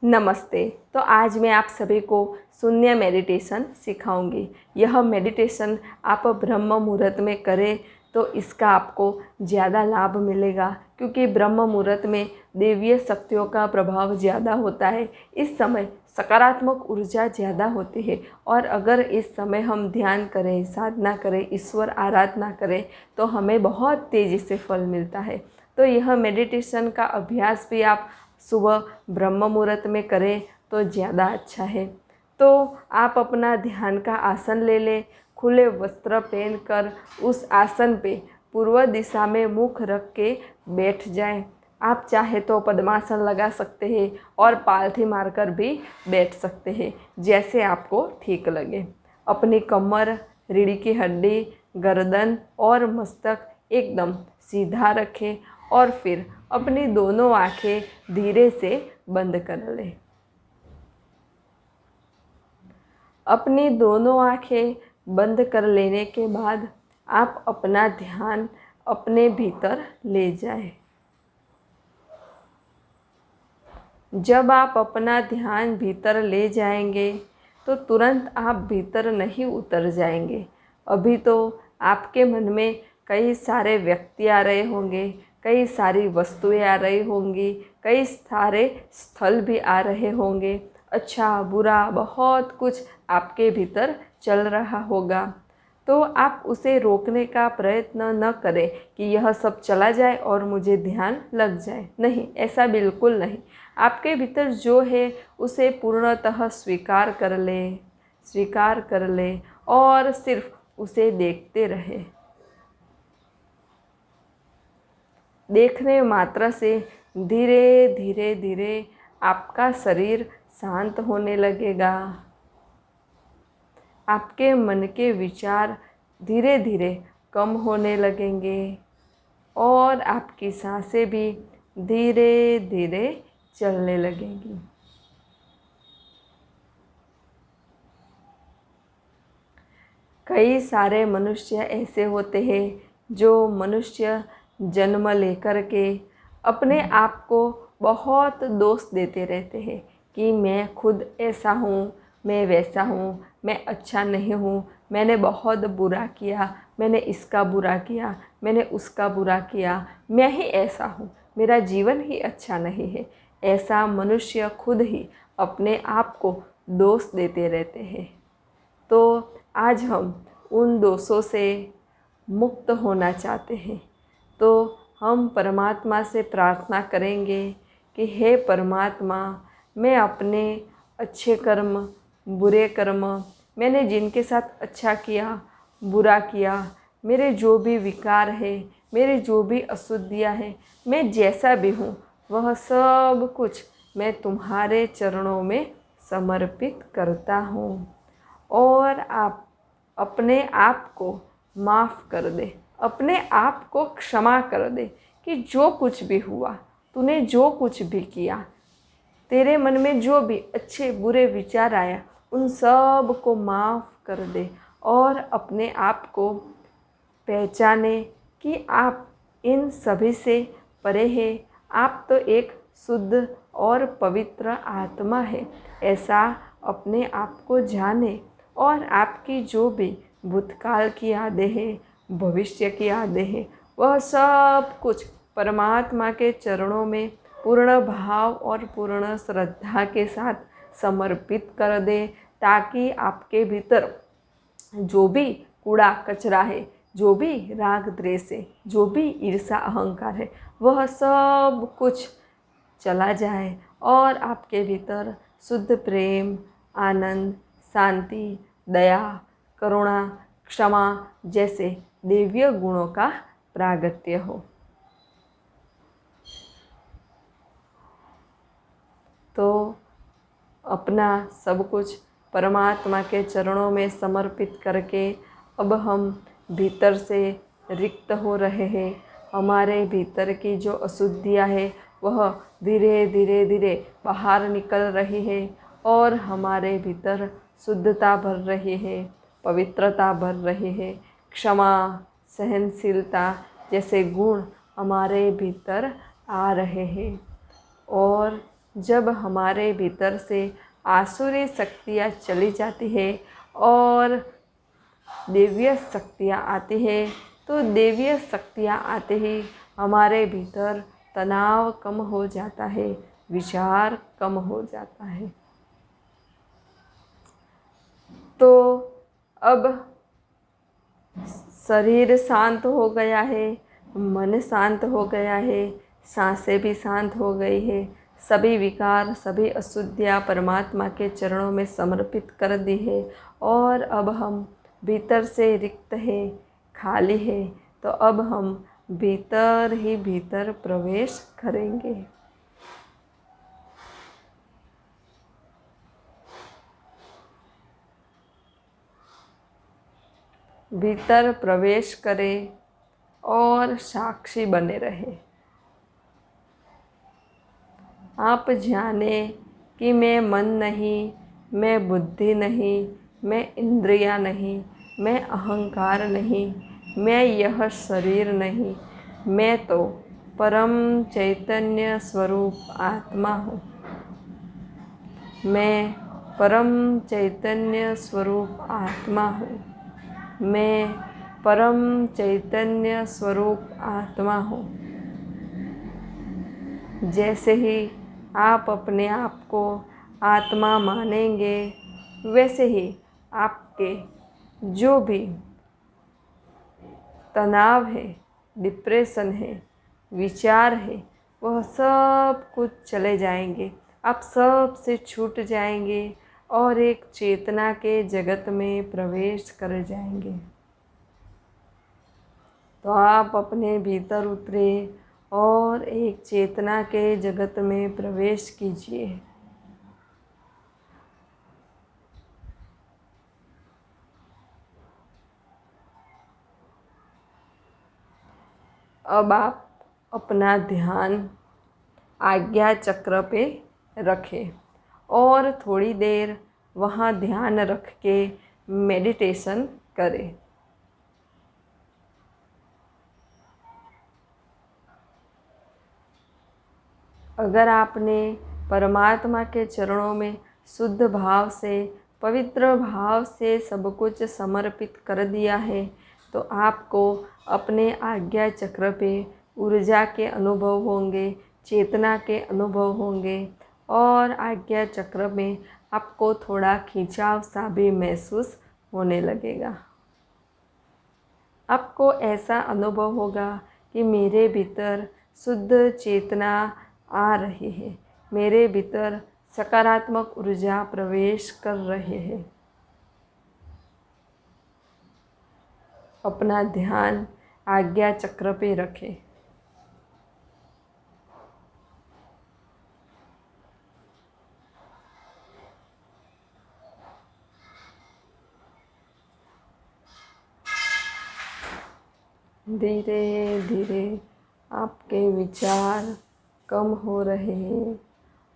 नमस्ते। तो आज मैं आप सभी को शून्य मेडिटेशन सिखाऊंगी। यह मेडिटेशन आप ब्रह्म मुहूर्त में करें तो इसका आपको ज़्यादा लाभ मिलेगा, क्योंकि ब्रह्म मुहूर्त में दैवीय शक्तियों का प्रभाव ज़्यादा होता है। इस समय सकारात्मक ऊर्जा ज़्यादा होती है और अगर इस समय हम ध्यान करें, साधना करें, ईश्वर आराधना करें तो हमें बहुत तेज़ी से फल मिलता है। तो यह मेडिटेशन का अभ्यास भी आप सुबह ब्रह्म मुहूर्त में करें तो ज़्यादा अच्छा है। तो आप अपना ध्यान का आसन ले लें, खुले वस्त्र पहनकर उस आसन पे पूर्व दिशा में मुख रख के बैठ जाएं। आप चाहे तो पद्मासन लगा सकते हैं और पालथी मारकर भी बैठ सकते हैं, जैसे आपको ठीक लगे। अपनी कमर, रीढ़ की हड्डी, गर्दन और मस्तक एकदम सीधा रखें और फिर अपनी दोनों आंखें धीरे से बंद कर लें। अपनी दोनों आंखें बंद कर लेने के बाद आप अपना ध्यान अपने भीतर ले जाएं। जब आप अपना ध्यान भीतर ले जाएंगे तो तुरंत आप भीतर नहीं उतर जाएंगे। अभी तो आपके मन में कई सारे व्यक्ति आ रहे होंगे, कई सारी वस्तुएं आ रही होंगी, कई सारे स्थल भी आ रहे होंगे। अच्छा बुरा बहुत कुछ आपके भीतर चल रहा होगा। तो आप उसे रोकने का प्रयत्न न करें कि यह सब चला जाए और मुझे ध्यान लग जाए। नहीं, ऐसा बिल्कुल नहीं। आपके भीतर जो है उसे पूर्णतः स्वीकार कर ले और सिर्फ उसे देखते रहे। देखने मात्र से धीरे धीरे धीरे आपका शरीर शांत होने लगेगा। आपके मन के विचार धीरे धीरे कम होने लगेंगे और आपकी सांसें भी धीरे धीरे चलने लगेंगी। कई सारे मनुष्य ऐसे होते हैं जो मनुष्य जन्म लेकर के अपने आप को बहुत दोष देते रहते हैं कि मैं खुद ऐसा हूँ, मैं वैसा हूँ, मैं अच्छा नहीं हूँ, मैंने बहुत बुरा किया, मैंने इसका बुरा किया, मैंने उसका बुरा किया, मैं ही ऐसा हूँ, मेरा जीवन ही अच्छा नहीं है। ऐसा मनुष्य खुद ही अपने आप को दोष देते रहते हैं। तो आज हम उन दोषों से मुक्त होना चाहते हैं, तो हम परमात्मा से प्रार्थना करेंगे कि हे परमात्मा, मैं अपने अच्छे कर्म, बुरे कर्म, मैंने जिनके साथ अच्छा किया, बुरा किया, मेरे जो भी विकार है, मेरे जो भी अशुद्धियाँ हैं, मैं जैसा भी हूँ वह सब कुछ मैं तुम्हारे चरणों में समर्पित करता हूँ। और आप अपने आप को माफ़ कर दे, अपने आप को क्षमा कर दे कि जो कुछ भी हुआ, तूने जो कुछ भी किया, तेरे मन में जो भी अच्छे बुरे विचार आया, उन सब को माफ़ कर दे और अपने आप को पहचाने कि आप इन सभी से परे हैं। आप तो एक शुद्ध और पवित्र आत्मा है, ऐसा अपने आप को जाने और आपकी जो भी भूतकाल की यादें हैं, भविष्य की यादें हैं, वह सब कुछ परमात्मा के चरणों में पूर्ण भाव और पूर्ण श्रद्धा के साथ समर्पित कर दे, ताकि आपके भीतर जो भी कूड़ा कचरा है, जो भी राग द्वेष है, जो भी ईर्षा अहंकार है, वह सब कुछ चला जाए और आपके भीतर शुद्ध प्रेम, आनंद, शांति, दया, करुणा, क्षमा जैसे दैवीय गुणों का प्रागट्य हो। तो अपना सब कुछ परमात्मा के चरणों में समर्पित करके अब हम भीतर से रिक्त हो रहे हैं। हमारे भीतर की जो अशुद्धियाँ है वह धीरे धीरे धीरे बाहर निकल रही है और हमारे भीतर शुद्धता भर रही है, पवित्रता भर रही है। क्षमा, सहनशीलता जैसे गुण हमारे भीतर आ रहे हैं और जब हमारे भीतर से आसुरी शक्तियाँ चली जाती है और दिव्य शक्तियाँ आती है, तो दिव्य शक्तियाँ आते ही हमारे भीतर तनाव कम हो जाता है, विचार कम हो जाता है। तो अब शरीर शांत हो गया है, मन शांत हो गया है, सांसें भी शांत हो गई है, सभी विकार, सभी अशुद्धियाँ परमात्मा के चरणों में समर्पित कर दी है और अब हम भीतर से रिक्त है, खाली है। तो अब हम भीतर ही भीतर प्रवेश करेंगे। भीतर प्रवेश करें और साक्षी बने रहे। आप जाने कि मैं मन नहीं, मैं बुद्धि नहीं, मैं इंद्रियां नहीं, मैं अहंकार नहीं, मैं यह शरीर नहीं, मैं तो परम चैतन्य स्वरूप आत्मा हूँ। मैं परम चैतन्य स्वरूप आत्मा हूँ। मैं परम चैतन्य स्वरूप आत्मा हूँ। जैसे ही आप अपने आप को आत्मा मानेंगे, वैसे ही आपके जो भी तनाव है, डिप्रेशन है, विचार है, वह सब कुछ चले जाएंगे। आप सब से छूट जाएंगे और एक चेतना के जगत में प्रवेश कर जाएंगे। तो आप अपने भीतर उतरे और एक चेतना के जगत में प्रवेश कीजिए। अब आप अपना ध्यान आज्ञा चक्र पे रखें और थोड़ी देर वहाँ ध्यान रख के मेडिटेशन करें। अगर आपने परमात्मा के चरणों में शुद्ध भाव से, पवित्र भाव से सब कुछ समर्पित कर दिया है, तो आपको अपने आज्ञा चक्र पे ऊर्जा के अनुभव होंगे, चेतना के अनुभव होंगे और आज्ञा चक्र में आपको थोड़ा खिंचाव सा भी महसूस होने लगेगा। आपको ऐसा अनुभव होगा कि मेरे भीतर शुद्ध चेतना आ रही है, मेरे भीतर सकारात्मक ऊर्जा प्रवेश कर रही है। अपना ध्यान आज्ञा चक्र पे रखें। धीरे धीरे आपके विचार कम हो रहे हैं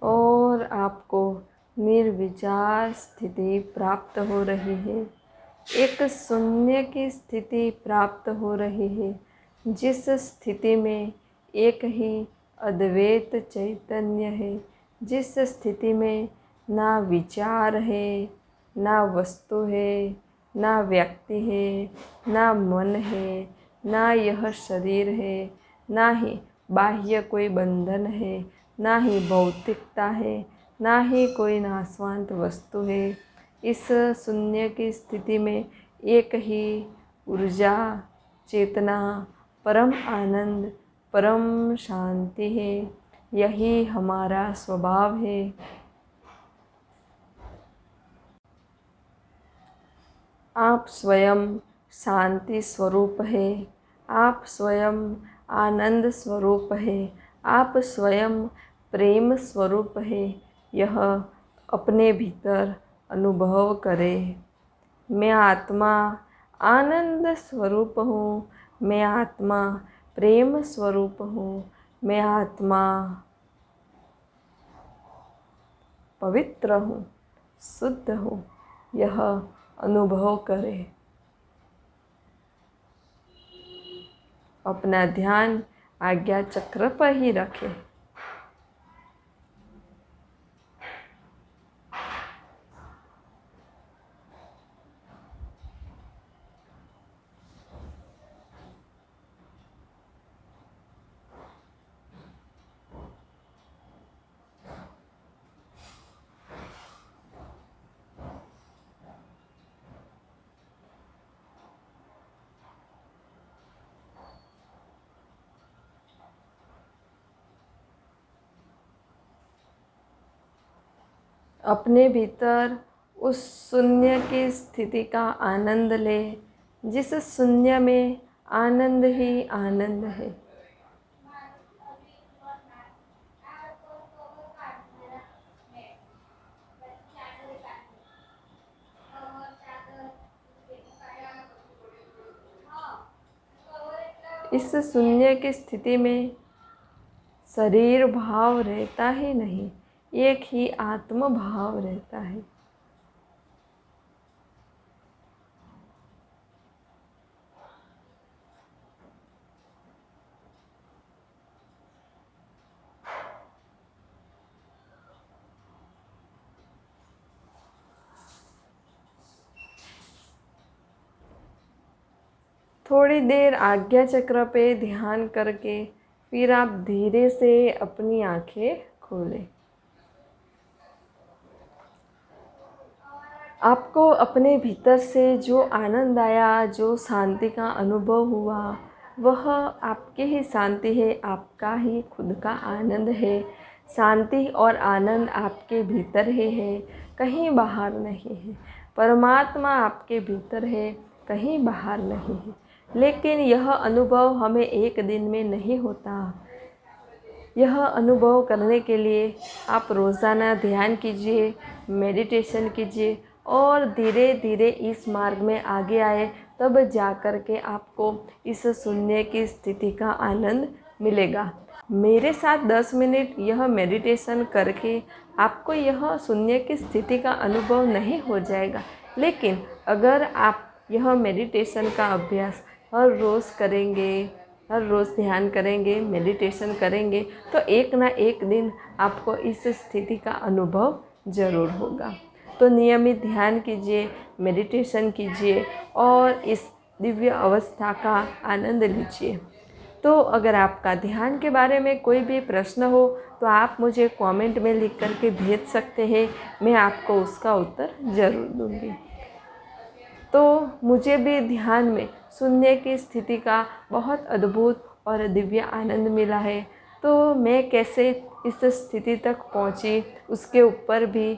और आपको निर्विचार स्थिति प्राप्त हो रही है। एक शून्य की स्थिति प्राप्त हो रही है, जिस स्थिति में एक ही अद्वैत चैतन्य है, जिस स्थिति में ना विचार है, ना वस्तु है, ना व्यक्ति है, ना मन है, ना यह शरीर है, ना ही बाह्य कोई बंधन है, ना ही भौतिकता है, ना ही कोई नाशवांत वस्तु है। इस शून्य की स्थिति में एक ही ऊर्जा, चेतना, परम आनंद, परम शांति है। यही हमारा स्वभाव है। आप स्वयं शांति स्वरूप है, आप स्वयं आनंद स्वरूप है, आप स्वयं प्रेम स्वरूप है। यह अपने भीतर अनुभव करें। मैं आत्मा आनंद स्वरूप हूँ, मैं आत्मा प्रेम स्वरूप हूँ, मैं आत्मा पवित्र हूँ, शुद्ध हूँ। यह अनुभव करें। अपना ध्यान आज्ञा चक्र पर ही रखें। अपने भीतर उस शून्य की स्थिति का आनंद ले, जिस शून्य में आनंद ही आनंद है। इस शून्य की स्थिति में शरीर भाव रहता ही नहीं, एक ही आत्म भाव रहता है। थोड़ी देर आज्ञा चक्र पे ध्यान करके फिर आप धीरे से अपनी आंखें खोलें। आपको अपने भीतर से जो आनंद आया, जो शांति का अनुभव हुआ, वह आपकी ही शांति है, आपका ही खुद का आनंद है। शांति और आनंद आपके भीतर ही है, कहीं बाहर नहीं है। परमात्मा आपके भीतर है, कहीं बाहर नहीं है। लेकिन यह अनुभव हमें एक दिन में नहीं होता। यह अनुभव करने के लिए आप रोज़ाना ध्यान कीजिए, मेडिटेशन कीजिए और धीरे धीरे इस मार्ग में आगे आए, तब जा कर के आपको इस शून्य की स्थिति का आनंद मिलेगा। मेरे साथ 10 मिनट यह मेडिटेशन करके आपको यह शून्य की स्थिति का अनुभव नहीं हो जाएगा, लेकिन अगर आप यह मेडिटेशन का अभ्यास हर रोज़ करेंगे, हर रोज़ ध्यान करेंगे, मेडिटेशन करेंगे, तो एक ना एक दिन आपको इस स्थिति का अनुभव ज़रूर होगा। तो नियमित ध्यान कीजिए, मेडिटेशन कीजिए और इस दिव्य अवस्था का आनंद लीजिए। तो अगर आपका ध्यान के बारे में कोई भी प्रश्न हो तो आप मुझे कमेंट में लिख कर के भेज सकते हैं, मैं आपको उसका उत्तर ज़रूर दूँगी। तो मुझे भी ध्यान में शून्य की स्थिति का बहुत अद्भुत और दिव्य आनंद मिला है। तो मैं कैसे इस स्थिति तक पहुंची, उसके ऊपर भी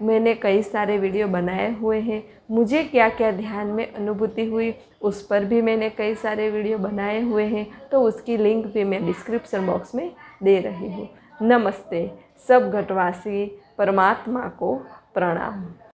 मैंने कई सारे वीडियो बनाए हुए हैं। मुझे क्या क्या ध्यान में अनुभूति हुई, उस पर भी मैंने कई सारे वीडियो बनाए हुए हैं। तो उसकी लिंक भी मैं डिस्क्रिप्शन बॉक्स में दे रही हूँ। नमस्ते। सब घटवासी परमात्मा को प्रणाम।